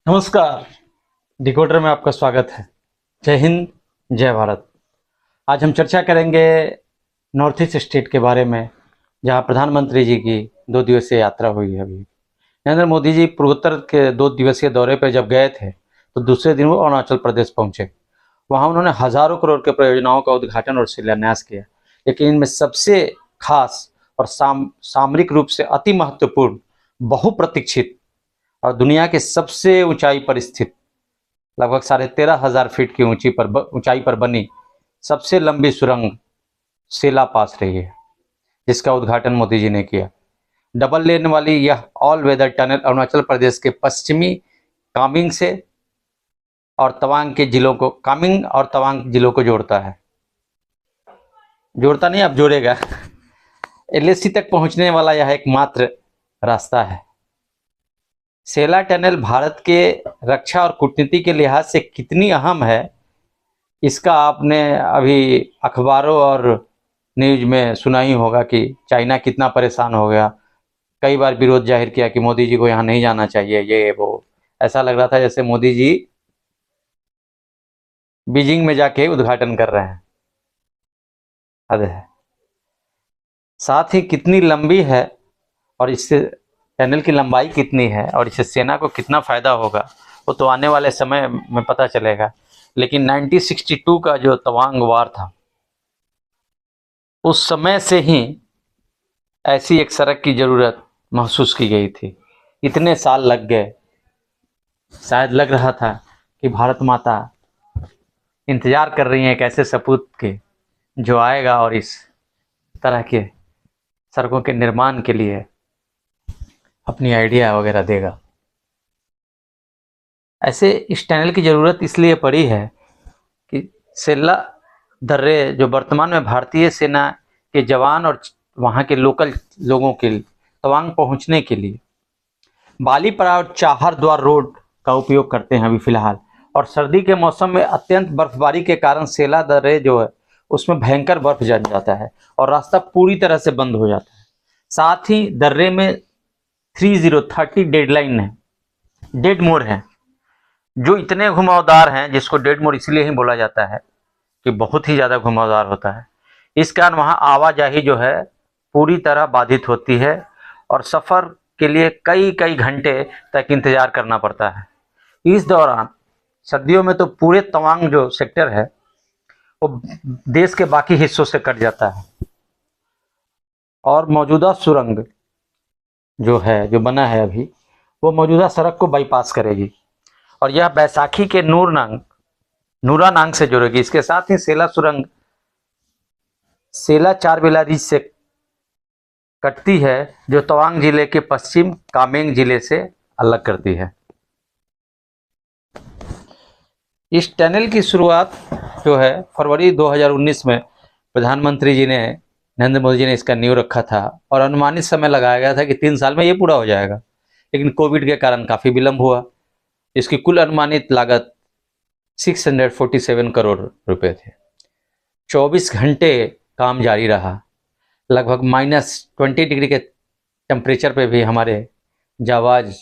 नमस्कार। डिकोडर में आपका स्वागत है। जय हिंद, जय भारत। आज हम चर्चा करेंगे नॉर्थ ईस्ट स्टेट के बारे में, जहां प्रधानमंत्री जी की 2 दिवसीय यात्रा हुई है। अभी नरेंद्र मोदी जी पूर्वोत्तर के 2 दिवसीय दौरे पर जब गए थे तो दूसरे दिन वो अरुणाचल प्रदेश पहुंचे। वहां उन्होंने हजारों करोड़ के परियोजनाओं का उद्घाटन और शिलान्यास किया, लेकिन इनमें सबसे खास और सामरिक रूप से अति महत्वपूर्ण, बहुप्रतीक्षित और दुनिया के सबसे ऊंचाई पर स्थित, लगभग 13,500 फीट की ऊंचाई पर बनी सबसे लंबी सुरंग सेला पास रही है, जिसका उद्घाटन मोदी जी ने किया। डबल लेन वाली यह all weather tunnel Arunachal Pradesh के पश्चिमी कामिंग से और तवांग जिलों को जोड़ता है। जोड़ता नहीं, अब जोड़ेगा। एलएसी तक पहुंचने वाला यह एकमात्र रास्ता है। सेला टनल भारत के रक्षा और कूटनीति के लिहाज से कितनी अहम है, इसका आपने अभी अखबारों और न्यूज में सुना ही होगा कि चाइना कितना परेशान हो गया। कई बार विरोध जाहिर किया कि मोदी जी को यहाँ नहीं जाना चाहिए, ये वो। ऐसा लग रहा था जैसे मोदी जी बीजिंग में जाके उद्घाटन कर रहे हैं। हद है। साथ ही कितनी लंबी है और इससे टनल की लंबाई कितनी है और इससे सेना को कितना फायदा होगा, वो तो आने वाले समय में पता चलेगा। लेकिन 1962 का जो तवांग वार था, उस समय से ही ऐसी एक सड़क की जरूरत महसूस की गई थी। इतने साल लग गए, शायद लग रहा था कि भारत माता इंतजार कर रही है एक ऐसे सपूत के जो आएगा और इस तरह के सड़कों के निर्माण के लिए अपनी आइडिया वगैरह देगा। ऐसे इस टनल की जरूरत इसलिए पड़ी है कि सेला दर्रे जो वर्तमान में भारतीय सेना के जवान और वहाँ के लोकल लोगों के तवांग पहुँचने के लिए बालीपरा और चाहर द्वार रोड का उपयोग करते हैं अभी फिलहाल। और सर्दी के मौसम में अत्यंत बर्फबारी के कारण सेला दर्रे जो है उसमें भयंकर बर्फ जम जाता है और रास्ता पूरी तरह से बंद हो जाता है। साथ ही दर्रे में 30 डेडलाइन है, डेड मोड़ है, जो इतने घुमावदार हैं, जिसको डेड मोड़ इसलिए ही बोला जाता है कि बहुत ही ज़्यादा घुमावदार होता है। इस कारण वहाँ आवाजाही जो है पूरी तरह बाधित होती है और सफ़र के लिए कई कई घंटे तक इंतज़ार करना पड़ता है। इस दौरान सर्दियों में तो पूरे तवांग जो सेक्टर है वो देश के बाकी हिस्सों से कट जाता है। और मौजूदा सुरंग जो बना है अभी, वो मौजूदा सड़क को बाईपास करेगी और यह बैसाखी के नूरानांग से जुड़ेगी। इसके साथ ही सेला सुरंग सेला चारबेला रिज से कटती है, जो तवांग जिले के पश्चिम कामेंग जिले से अलग करती है। इस टनल की शुरुआत जो है फरवरी 2019 में प्रधानमंत्री जी ने, नरेंद्र मोदी जी ने इसका नींव रखा था और अनुमानित समय लगाया गया था कि 3 साल में ये पूरा हो जाएगा, लेकिन कोविड के कारण काफ़ी विलंब हुआ। इसकी कुल अनुमानित लागत 647 करोड़ रुपए थे। 24 घंटे काम जारी रहा। लगभग -20 डिग्री के टेम्परेचर पे भी हमारे जाबाज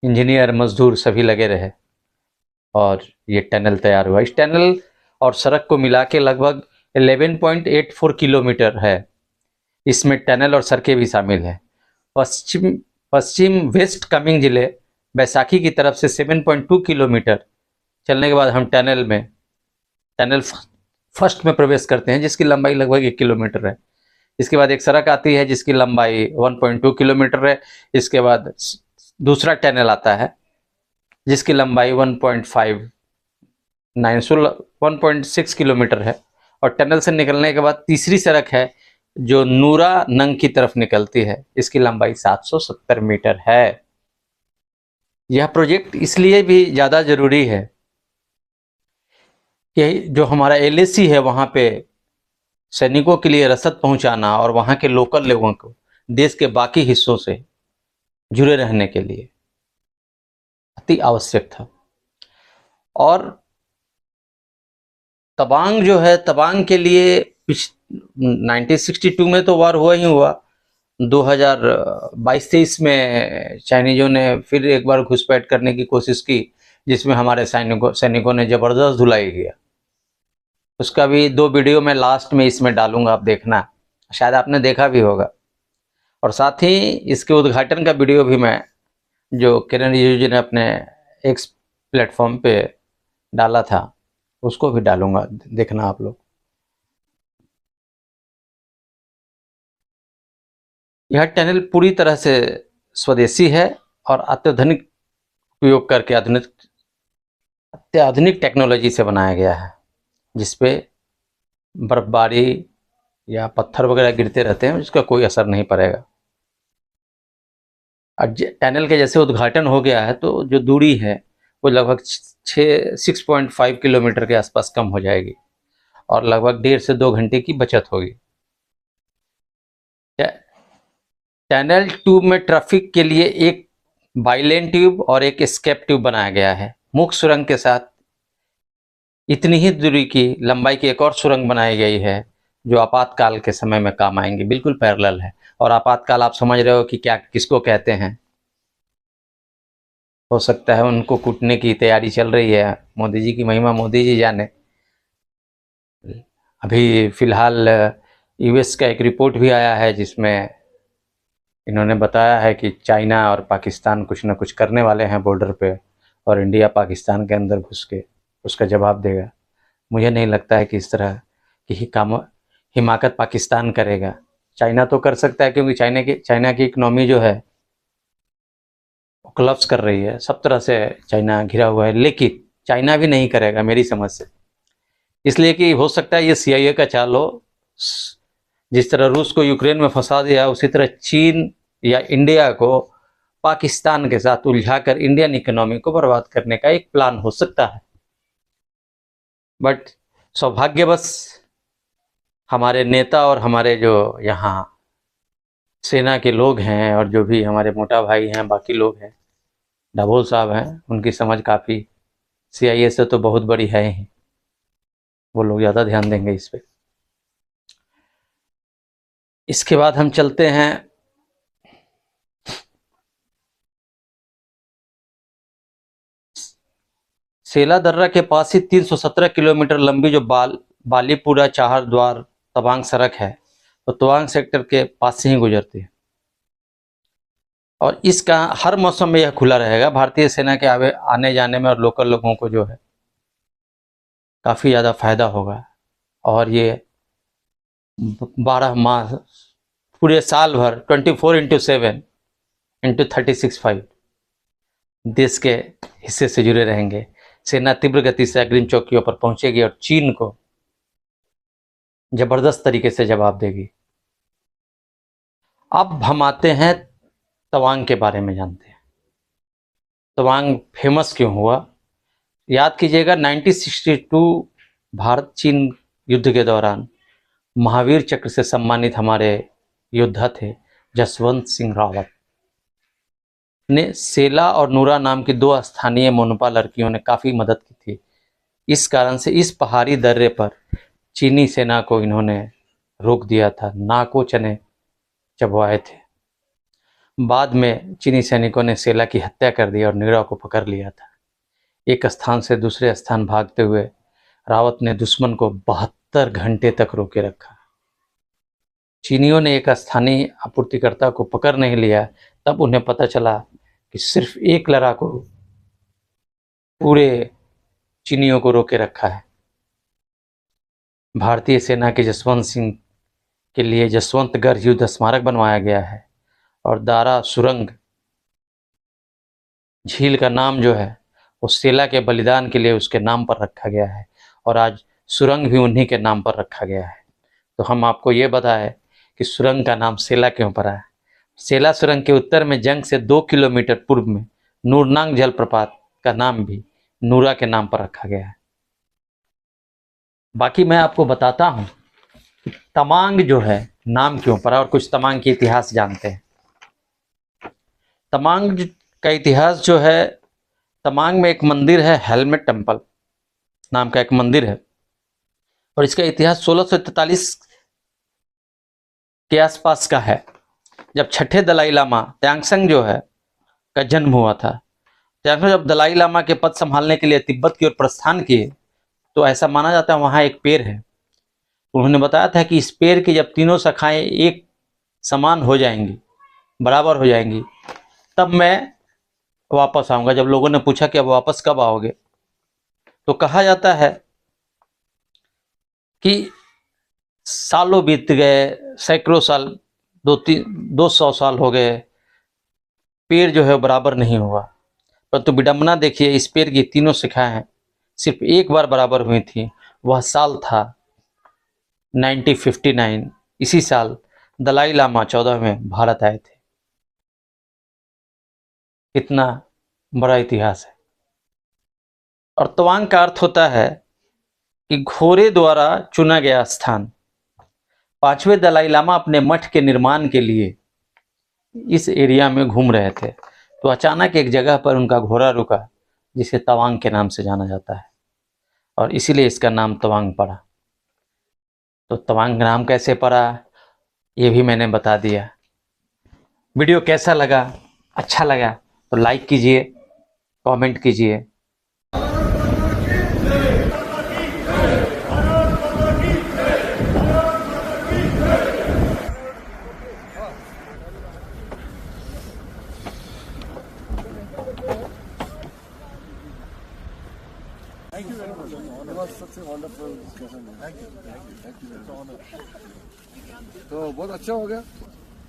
इंजीनियर मजदूर सभी लगे रहे और ये टनल तैयार हुआ। इस टनल और सड़क को मिला के लगभग 11.84 किलोमीटर है। इसमें टनल और सड़कें भी शामिल है। पश्चिम वेस्ट कामेंग जिले बैसाखी की तरफ से 7.2 किलोमीटर चलने के बाद हम टनल फर्स्ट में प्रवेश करते हैं, जिसकी लंबाई लगभग 1 किलोमीटर है। इसके बाद एक सड़क आती है जिसकी लंबाई 1.2 किलोमीटर है। इसके बाद दूसरा टनल आता है जिसकी लंबाई 1.6 किलोमीटर है। और टनल से निकलने के बाद तीसरी सड़क है जो नूरा नंग की तरफ निकलती है। इसकी लंबाई 770 मीटर है। यह प्रोजेक्ट इसलिए भी ज़्यादा ज़रूरी है कि जो हमारा एलएसी है वहाँ पे सैनिकों के लिए रसद पहुँचाना और वहाँ के लोकल लोगों को देश के बाकी हिस्सों से जुड़े रहने के लिए अति आवश्यक था। और तवांग के लिए 1962 में तो वार हुआ ही हुआ, 2022-23 में चाइनीजों ने फिर एक बार घुसपैठ करने की कोशिश की, जिसमें हमारे सैनिकों ने जबरदस्त धुलाई किया। उसका भी 2 वीडियो मैं लास्ट में इसमें डालूंगा, आप देखना, शायद आपने देखा भी होगा। और साथ ही इसके उद्घाटन का वीडियो भी मैं, जो किरण रिजिजू जी ने अपने एक्स प्लेटफॉर्म पे डाला था, उसको भी डालूंगा, देखना आप लोग। यह टनल पूरी तरह से स्वदेशी है और अत्याधुनिक उपयोग करके अत्याधुनिक टेक्नोलॉजी से बनाया गया है, जिसपे बर्फबारी या पत्थर वगैरह गिरते रहते हैं, उसका कोई असर नहीं पड़ेगा। और टनल के जैसे उद्घाटन हो गया है तो जो दूरी है वो लगभग 6.5 किलोमीटर के आसपास कम हो जाएगी और लगभग 1.5 से 2 घंटे की बचत होगी। टनल ट्यूब में ट्रैफिक के लिए एक बाइलेन ट्यूब और एक एस्केप ट्यूब बनाया गया है। मुख्य सुरंग के साथ इतनी ही दूरी की लंबाई की एक और सुरंग बनाई गई है, जो आपातकाल के समय में काम आएंगी, बिल्कुल पैरेलल है। और आपातकाल आप समझ रहे हो कि क्या, किसको कहते हैं। हो सकता है उनको कूटने की तैयारी चल रही है, मोदी जी की महिमा मोदी जी जाने। अभी फिलहाल यूएस का एक रिपोर्ट भी आया है, जिसमें इन्होंने बताया है कि चाइना और पाकिस्तान कुछ न कुछ करने वाले हैं बॉर्डर पे, और इंडिया पाकिस्तान के अंदर घुस के उसका जवाब देगा। मुझे नहीं लगता है कि इस तरह की हिमाकत पाकिस्तान करेगा। चाइना तो कर सकता है, क्योंकि चाइना की इकोनॉमी जो है वो कोलैप्स कर रही है, सब तरह से चाइना घिरा हुआ है, लेकिन चाइना भी नहीं करेगा मेरी समझ से। इसलिए कि हो सकता है ये CIA का चाल हो। जिस तरह रूस को यूक्रेन में फंसा दिया, उसी तरह चीन या इंडिया को पाकिस्तान के साथ उलझाकर इंडियन इकोनॉमी को बर्बाद करने का एक प्लान हो सकता है। बट सौभाग्यवश हमारे नेता और हमारे जो यहाँ सेना के लोग हैं, और जो भी हमारे मोटा भाई हैं, बाकी लोग हैं, डबोल साहब हैं, उनकी समझ काफ़ी CIA से तो बहुत बड़ी है ही। वो लोग ज़्यादा ध्यान देंगे इस पे। इसके बाद हम चलते हैं सेला दर्रा के पास ही 317 किलोमीटर लंबी जो बालीपुरा चाहर द्वार तवांग सड़क है, वो तवांग सेक्टर के पास से ही गुजरती है। और इसका हर मौसम में यह खुला रहेगा। भारतीय सेना के आने जाने में और लोकल लोगों को जो है काफ़ी ज़्यादा फायदा होगा। और ये 12 माह पूरे साल भर 24/7 इंटू 365 देश के हिस्से से जुड़े रहेंगे। सेना तीव्र गति से अग्रिम चौकियों पर पहुंचेगी और चीन को जबरदस्त तरीके से जवाब देगी। अब हम आते हैं तवांग के बारे में जानते हैं। तवांग फेमस क्यों हुआ? याद कीजिएगा, 1962 भारत चीन युद्ध के दौरान महावीर चक्र से सम्मानित हमारे योद्धा थे जसवंत सिंह रावत ने सेला और नूरा नाम की 2 स्थानीय मोनपा लड़कियों ने काफ़ी मदद की थी। इस कारण से इस पहाड़ी दर्रे पर चीनी सेना को इन्होंने रोक दिया था, नाको चने चबवाए थे। बाद में चीनी सैनिकों ने सेला की हत्या कर दी और नीरा को पकड़ लिया था। एक स्थान से दूसरे स्थान भागते हुए रावत ने दुश्मन को 72 घंटे तक रोके रखा। चीनियों ने एक स्थानीय आपूर्तिकर्ता को पकड़ नहीं लिया, तब उन्हें पता चला कि सिर्फ एक लड़ाकू पूरे चीनियों को रोके रखा है। भारतीय सेना के जसवंत सिंह के लिए जसवंतगढ़ युद्ध स्मारक बनवाया गया है और दारा सुरंग झील का नाम जो है वो सेला के बलिदान के लिए उसके नाम पर रखा गया है, और आज सुरंग भी उन्हीं के नाम पर रखा गया है। तो हम आपको ये बताएं कि सुरंग का नाम सेला क्यों पड़ा है। सेला सुरंग के उत्तर में जंग से 2 किलोमीटर पूर्व में नूरनांग जलप्रपात का नाम भी नूरा के नाम पर रखा गया है। बाकी मैं आपको बताता हूँ कि तमांग जो है नाम क्यों पड़ा, और कुछ तमांग के इतिहास जानते हैं। तमांग का इतिहास जो है, तमांग में एक मंदिर है, हेलमेट टेम्पल नाम का एक मंदिर है, और इसका इतिहास 1643 के आसपास का है। जब छठे दलाई लामा त्यांगसंग जो है का जन्म हुआ था, त्यांगसंग जब दलाई लामा के पद संभालने के लिए तिब्बत की ओर प्रस्थान किए तो ऐसा माना जाता है वहाँ एक पेड़ है, उन्होंने बताया था कि इस पेड़ की जब तीनों शाखाएं एक समान हो जाएंगी, बराबर हो जाएंगी, तब मैं वापस आऊँगा। जब लोगों ने पूछा कि अब वापस कब आओगे, तो कहा जाता है कि सालों बीत गए, सैकड़ों साल, 200 साल हो गए, पेड़ जो है बराबर नहीं हुआ। परंतु विडंबना देखिए, इस पेड़ की तीनों शाखाएं सिर्फ एक बार बराबर हुई थी। वह साल था 1959। इसी साल दलाई लामा 14वें भारत आए थे। इतना बड़ा इतिहास है। और तवांग का अर्थ होता है कि घोड़े द्वारा चुना गया स्थान। 5वें दलाई लामा अपने मठ के निर्माण के लिए इस एरिया में घूम रहे थे, तो अचानक एक जगह पर उनका घोड़ा रुका, जिसे तवांग के नाम से जाना जाता है, और इसीलिए इसका नाम तवांग पड़ा। तो तवांग नाम कैसे पड़ा, ये भी मैंने बता दिया। वीडियो कैसा लगा? अच्छा लगा तो लाइक कीजिए, कमेंट कीजिए। Thank you very much. It was such a wonderful discussion. Thank you. Thank you. It's an honor. तो बहुत अच्छा हो गया.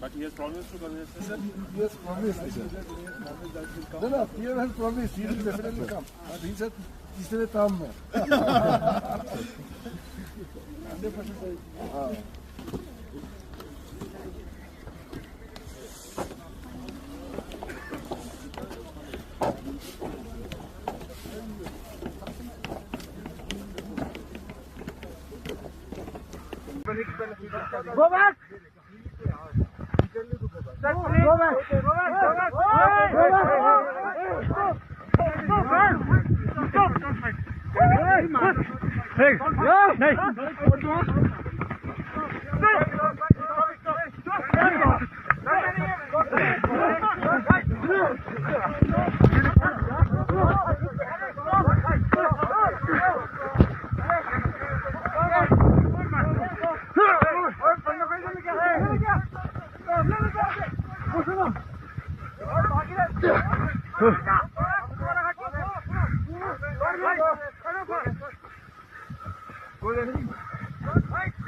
But he has promised to come here, sir. Yes, promised, sir. No, no, PM has promised. He will definitely come. But he said, तीसरे ताम में. 100%. Go back! Go back!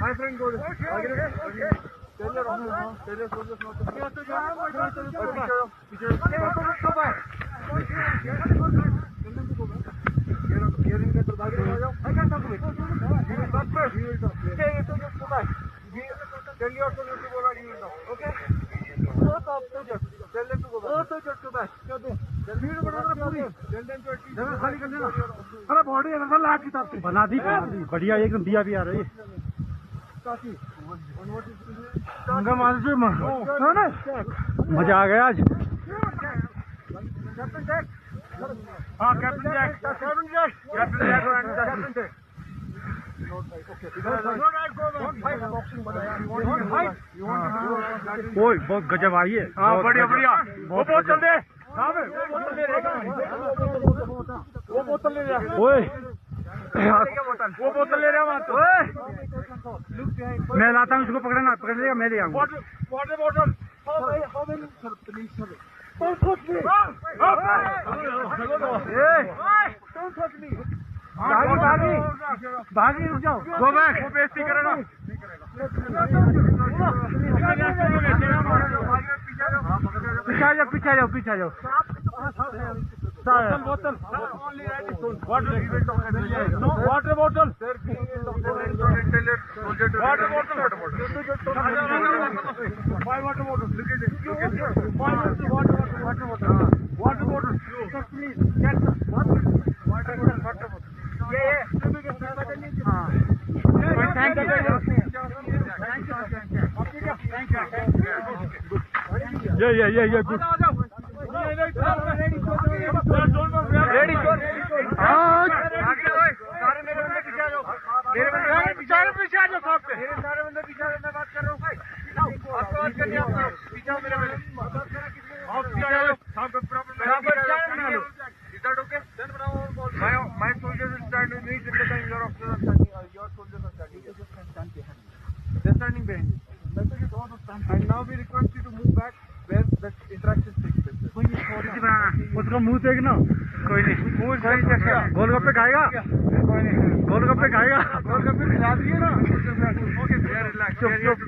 My friend, go there. Okay. Tell your honor now. Tell your soldiers not to. Picture. Go back. Here in the back. I can talk to it. We will talk first. We will talk. Okay, so just go back. Tell your soldiers to go back. We will talk. Okay. Both of soldiers. Tell them to go back. Both soldiers go back. भीड़ बढ़ाना पूरी. जगह खाली कर देना. अरे body अंदर ला की तरफ से बना दी. बढ़िया एकदम दिया भी आ रही है. मजा आ गया आज. हाँ कैप्टन जैक. ओए बहुत गजब आई है. हाँ बढ़िया. वो बोतल दे. वो बोतल ले रहा. ओए वो बोतल ले रहा. मैं लाता हूँ, इसको पकड़ना. पकड़ लिया, मैं ले आऊँगा. वाटर बोतल. भागी रुक जाओ. Go back. वो बेइज्जती करे ना. पीछे जाओ. बोतल. वाटर बोतल. Yeah, good. Ready, पीछे आ जाओ. मैं बात कर रहा हूँ भाई. आपको बात करनी है. पीछे यहाँ पर stand बना लो. Is that okay? Stand बनाओ और call. My soldiers will stand with me till the time your officers are standing. Your soldiers are standing. You just stand behind me. They're standing behind you. And now we request you to move back where that interaction takes place. उसका मुंह देखना. कोई नहीं. गोलगप्पे खाएगा. कोई नहीं. गोलगप्पे खाएगा. गोलगप्पे खिला दिए ना. Okay, relax.